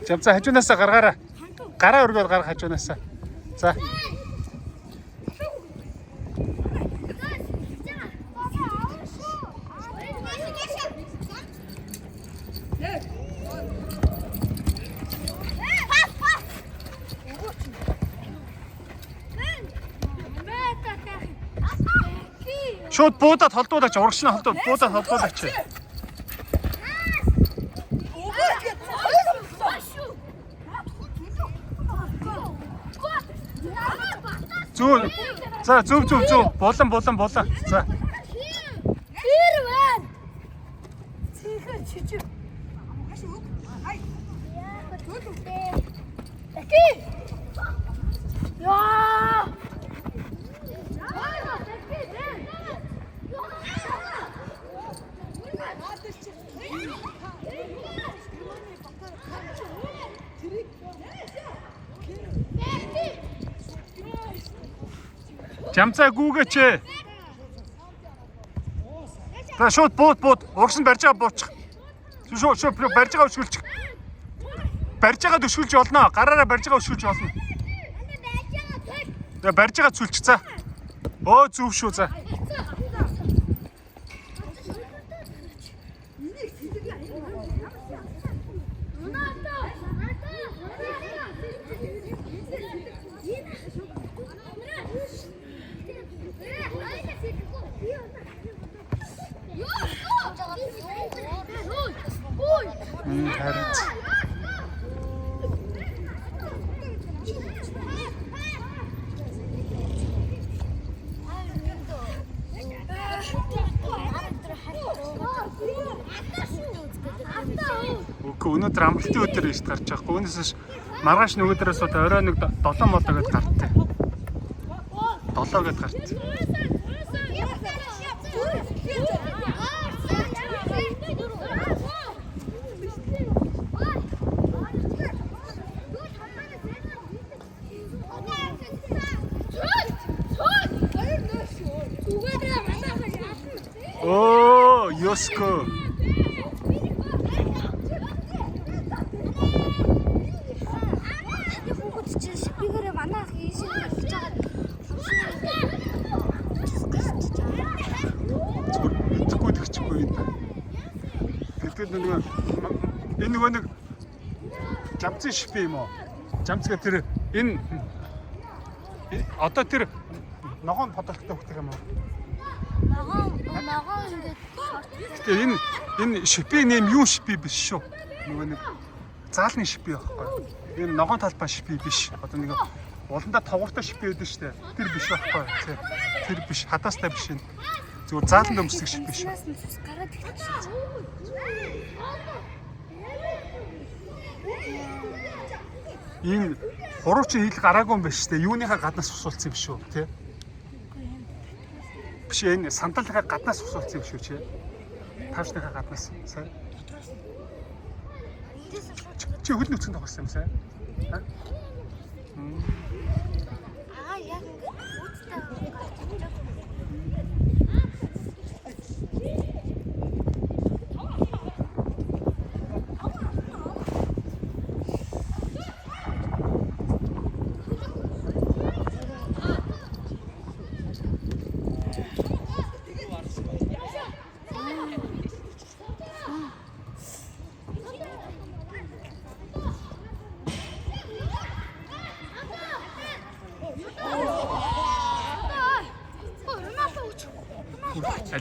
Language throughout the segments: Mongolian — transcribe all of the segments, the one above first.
Жамцаа хажуунаасаа гаргаараа. Гараа өргөөл гарах хажуунаасаа. За. Шууд буудаад холдуулаач, урагшны холдуул буудаад холдуулаач. Зүг. За зүг. Булан. За. Тэр байна. Цэхэр чичиг. Эки. Яа. Жамцаа гүүгээч. Та шууд бууд. Урагш нь барьж байгаа буучих. Шууд барьж байгаа өшгөлчих. Барьж байгаа өшгөлж болно. Гараараа барьж байгаа өшгөлж болно. За барьж байгаа цүлчих за. Оо зүв шүү за. Харин. Өнөөдөр амралтын өдөр гэж гарч байгаа. Үүнээс маргааш нөгөөдрөөс орой нэг 7 молоо гэдээ гартаа. 7 гэдээ гартаа. Оо, Ёско. Энэ нэг жамцын шипи юм уу? Жамцгаа тэр энэ одоо тэр ногоон подолтой хөх юм уу? Ногоон ингээд энэ шипи нэм юу шипи биш шүү. Нөгөө нэг заалны шипи байхгүй. Энэ ногоон талбай шипи биш. Одоо нэг уландаа тавгартай шипи байдаг шүү дээ. Тэр биш байхгүй. Тэр биш. Хадаастай биш энэ. Зүгээр заалан дөмсөг шипи шүү. гараад ирчихсэн. Энэ хуруучин хил гараагүй юм байна шүү дээ. Юуныхаа гаднаас усуулсан юм шүү, тий? Биш энэ сандалынхаа гаднаас усуулсан юм шүү, чи. Тавшныхаа гаднаас сайн. Чи хөл нүцгэн тоглосон юм сайн? Аа яг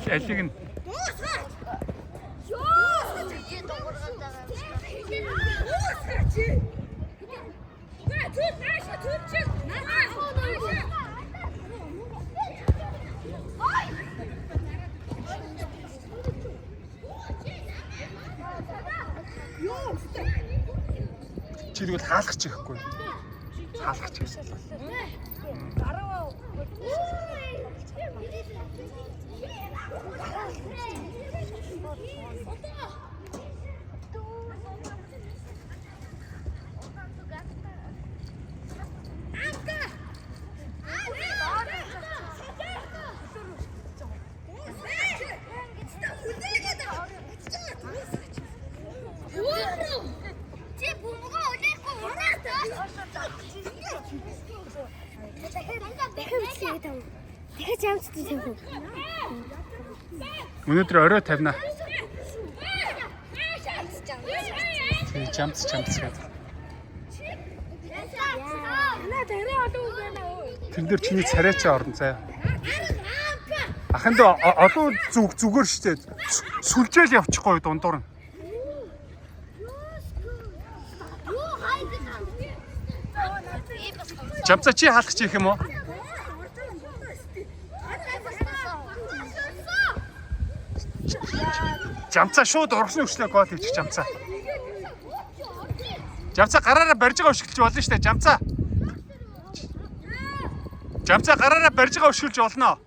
үүстэй алиг нь чи тэгвэл хаалгач ихгүй. Хаалгач. чамцтай тийм. Өнөөдөр орой тавина. Тэг чамц гэдэг. Тэр дээр чиний царайчаа орно заяа. Аханд одоо зүгээр штэ. Сүлжээл явчихгүй дундуур нь. Жамцаа чи хаалгач хийх юм уу? Жамцаа шууд урагшны хүчлээ гол хийчих жамцаа. Жамцаа гараараа барьж байгаа өшгөлж болно штэ жамцаа. Жамцаа гараараа барьж байгаа өшгөлж болно.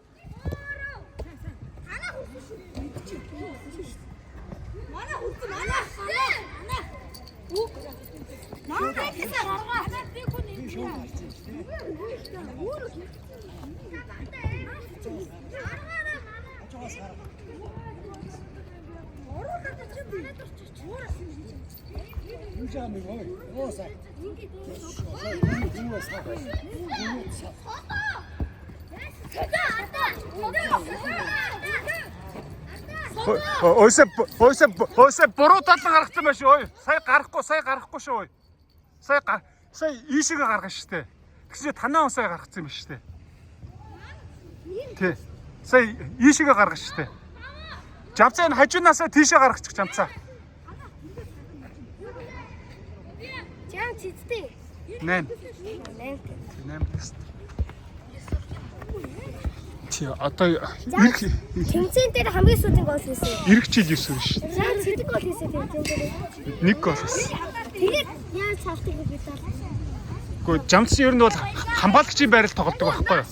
Ойсоо буруу талан гаргацсан байх шүү. Сая гарахгүй шүү. Сая ийшээгээ гаргана штэ. Тэгсэн танаа он сая гаргацсан юм штэ. Тэ. Сая ийшээгээ гаргана штэ. Жамцаа энэ хажуунаасаа тийшээ гаргачих жамцаа. Жамц эцтэй. 8 тест. Чи одоо тэмцээн дээр хамгийн сүүлийн гол хийсэн. Ирэх жил 9 шүү. Жамц хэдэг гол хийсэн тэмцээн дээр. 1 гол хийсэн. Тэгээд яаж цаалтыг бид таа. Гэхдээ жамц ер нь бол хамгаалагчийн байрал тоглодог байхгүй юу?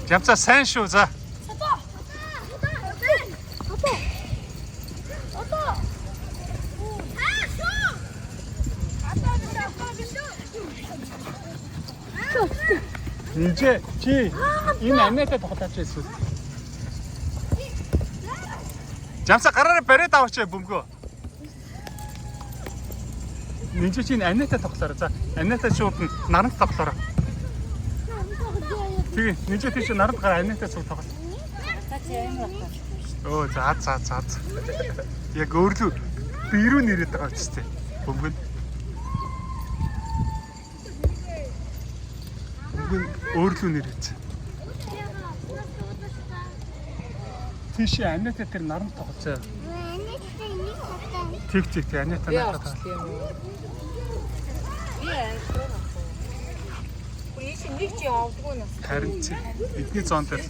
Жамцаа сайн шүү за. Нинжэ чи энэ амнаатай тоглож байсан. Жамцаа гараараа бариад аваач бөмбөгөө. Нинжэ чи энэ амнаатай тоглоорой. За амнаатай шууд наранд тоглоорой. Тэгээ нинжэ тийш наранд гараа амнаатай шууд тоглоо. Оо за. Яг өөрлөө бирүү нэрэд байгаа ч тийм бөмбөг. Өөрлөө нэрэж. Тийш амнаатай тэр наранд тоглоцоо. Амнаатай нэг хатаа. Тэг амнаатай надад. Нэг чи явдгүй нь. Харин чи эдний зоон дээр.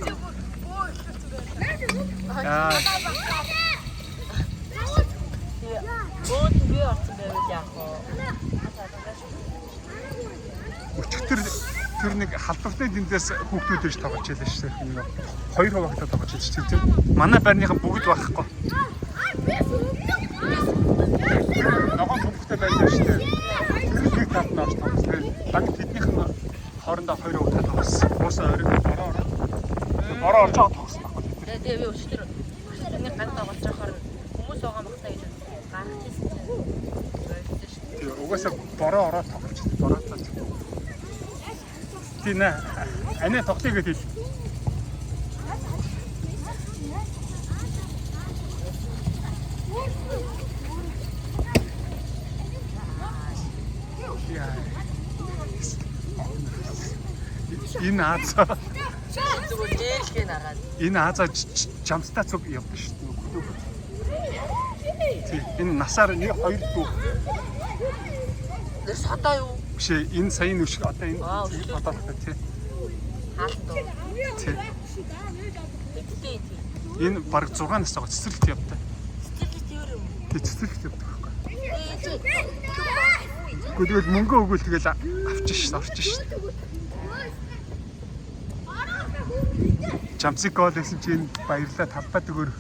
Бод би орсон байвал яах вэ? Өчигдөр тэр нэг халдвартай дэндээс хүүхдүүд иж тоглож байлаа шүү дээ. Хоёр хуваагтаа тоглож байж тийм. Манай байрныхан бүгд байхгүй. Ногоон хүүхдтэй байлаа шүү дээ. Нэг талд нь орж тоглосон. Баг тэднийх нь хоорондоо хоёр хуваагтаа тоглосон. Уусаа ороо орж байгаа тоглосон байхгүй. Тэгээ би өчтөр нэг ганц тоглож байхаар хүмүүс байгаа мөхтэй гэж гарах гэсэн чинь. Тэгээ угаасаа бороо ороод тоглож бороо таа. Тина анаа тоглоё гэдэг хэл. Энэ Азаа. Зүгээр дээлхээ нагаад. Энэ Азаа жамстаа цуг явдаг шүү дээ. Тий, энэ насаар нэг хоёр дүү. Тэр содоо юу? Биш ээ, энэ саяны өшг одоо энэ бодоолтой тий. Хаалт уу? Тий. Тэгтээ. Энэ баг 6 нас байгаа цэцэрлэгт явдаг. Сэтгэлд юу юм? Тий, цэцэрлэгт явдаг байхгүй. Тэгвэл мөнгө өгөөл тэгэл авчих орчих шээ. Жамцыг гол гэсэн чинь баярлаа талбай дөгөр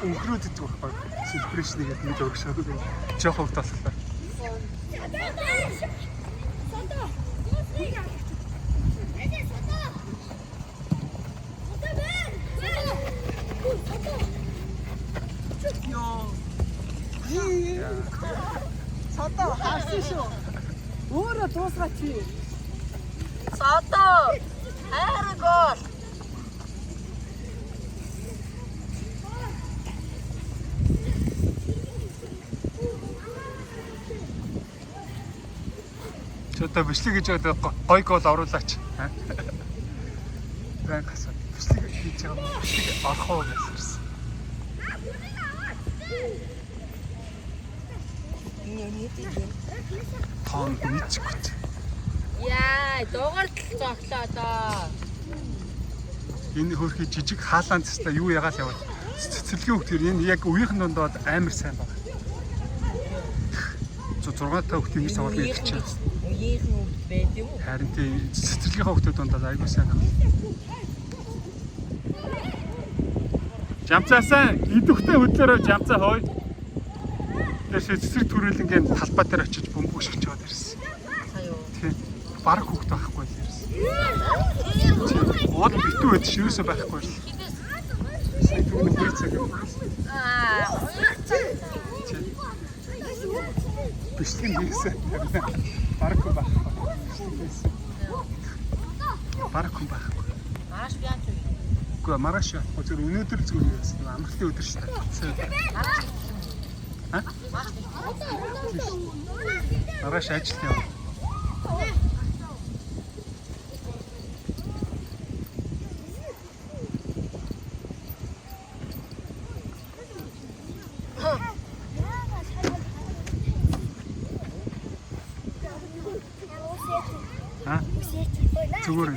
өнхрөөд идэх байхгүй. Селебрэшн нэгэд нэг өргөшөөд жоох хөвд боллоо. Содоо харсан шүү. Өөрөө дуусгаач. Содоо. Хайр гол. Одоо бичлэг гэж одоо гой гол оруулаач. Байн гасаа. Бичлэг хийж байгаа. Бичлэг орох уу гэж ирсэн. Тоон нийцгүй. Яа, дуугаар л зоглоо одоо. Энэ хөрхий жижиг хаалаан цэстэ юу ягаал яваад. Цэцэрлэгийн хөлтөр энэ яг үеийнхэн дондоод амар сайн байна. 6 та хөлтийн гэж тоглож ирж байна. Үеийнхэн хөлт байд юм уу? Харин тийм цэцэрлэгийн хөлтөд дондоод айгүй сайн байна. Жамцаасан идэвхтэй хөдлөөрөө жамцаа хой. Тэшээ цэцэг төрөлнгийн талбай дээр очиж бөмбөг шигч яваад ирсэн. Сая юу? Тийм. Бараг хөвгт байхгүй л ирсэн. Уул битүү байд ш юусоо байхгүй л. Сая түрүүний 2 цаг юм. Бичлэг хийсэн. Бараг хүн байхгүй. Бараг хүн байхгүй. Мараш бияч юу? Үгүй маргааш явахгүй зөв өнөөдөр зүгээр байсан. Амралтын өдөр шүү дээ. Аа? Маргааш ажил яв. Аа? Зүгээр.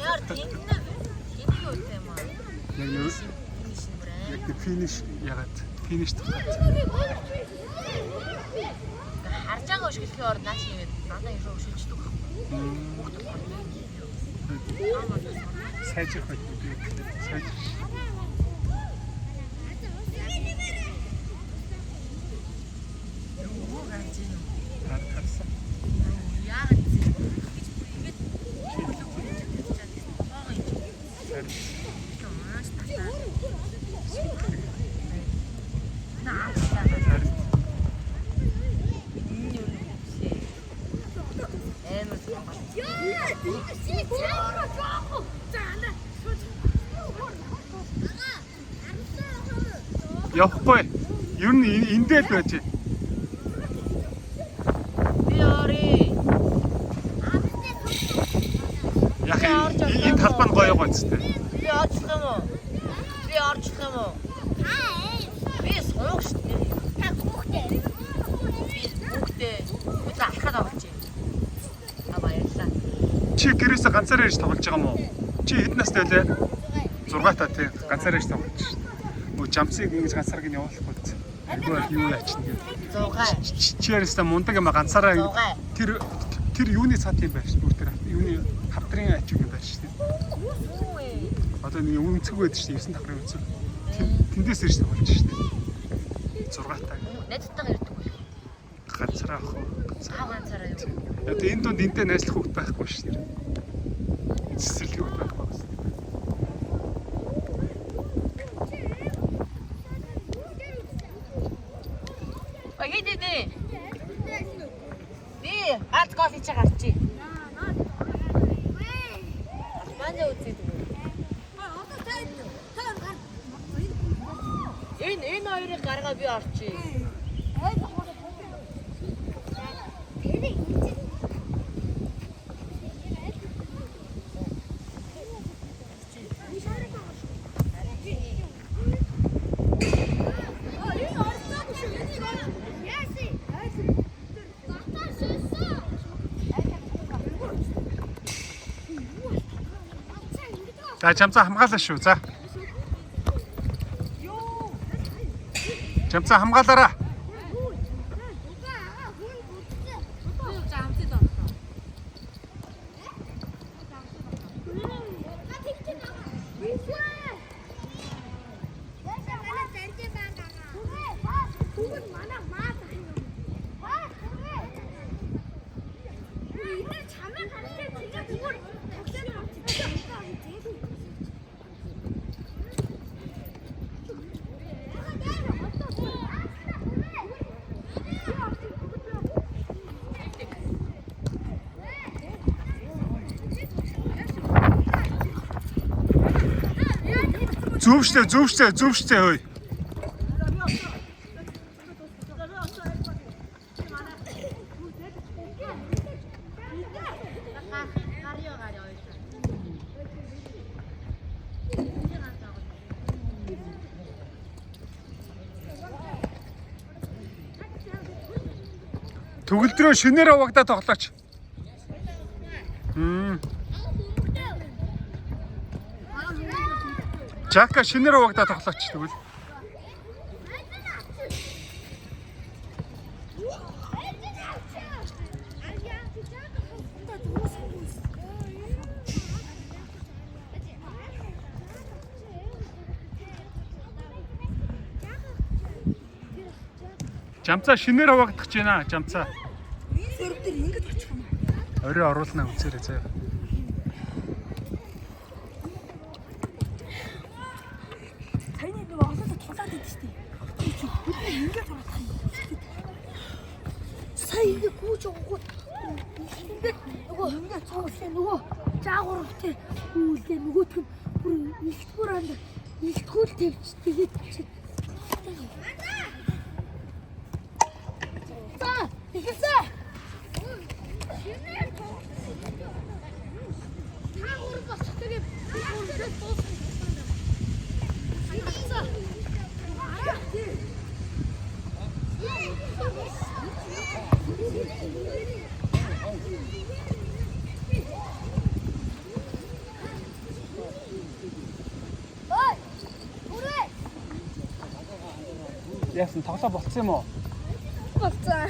Яар тэнгэнэ. Тэний юу юм аа? Яг финиш ягаад финиш тахад. Харж байгаа өшгөлхийн орд наач юм. Надаа ирээ өшөлждөг. Сайжрах байх би. Сайжрах. Харсан. Яагаад гэж ингэж Явахгүй. Ер нь эндээ л байж. би орой. Яг энэ талбай нь гоё гоцтой. Би орчих юм уу? Би орчих юм уу? Би суух шүү дээ. Хүүхдээ. Би алхаад авч. Баярлалаа. Чи гэрээсээ ганцаараа ирж тоглож байгаа юм уу? Чи хэд настай вэ? 6 та тий. Ганцаараа ирж тоглож шүү. Мөн жамцыг ингэж ганцаараа гин явуулахгүй. Айгүй юу яачна гэдэг. 6. Чи яристаа мундаг юм ганцаараа тэр юуны цат юм байна шүү. Тэр юуны хавдрын ачиг юм байна шүү. Одоо нэг үнцэг байдаг шүү. 9 давхрын үнцэг. Тэндээс ирж тоглож шүү. 6 та. Найзтайгаа ирдэг үү? Ганцаараа ах уу? Ганцаараа юу? Одоо энэ донд энтэй найзлах хөвгт байхгүй шүү. Цэцэрлэг хөвгт байхгүй. Би ганц гол хийж гарчи. Манай үзээд үү? Энэ хоёрыг гаргаа би орчий. За жамцаа хамгаалаа шүү. За. Жамцаа хамгаалаараа. Зөвштэй хөөе. Төгөлдрөө шинээр авагдаа тоглооч. Жака шинээр авагдаа тоглооч тэгвэл. Жамцаа шинээр авагдах гэж байна. Жамцаа. Сөрөг дээр ингэж очих юм. Орой оруулнаа үзээрэй заяа. Таны нөгөө олоод тулаад идэв штий. Ингэж орох юм. Сая ингэ гүйж өгөхгүй. Ингэ нөгөө цогцлээ нөгөө жаагууртай үүлдээ нөгөөх нь бүр ихтгүүр анд ихтгүүл тавьч тэгээд чи. За ихсэн. Жаагуур бас тэгээд үүлдээ дуусна. Яасан тоглоо болцсон юм уу? Болцсон.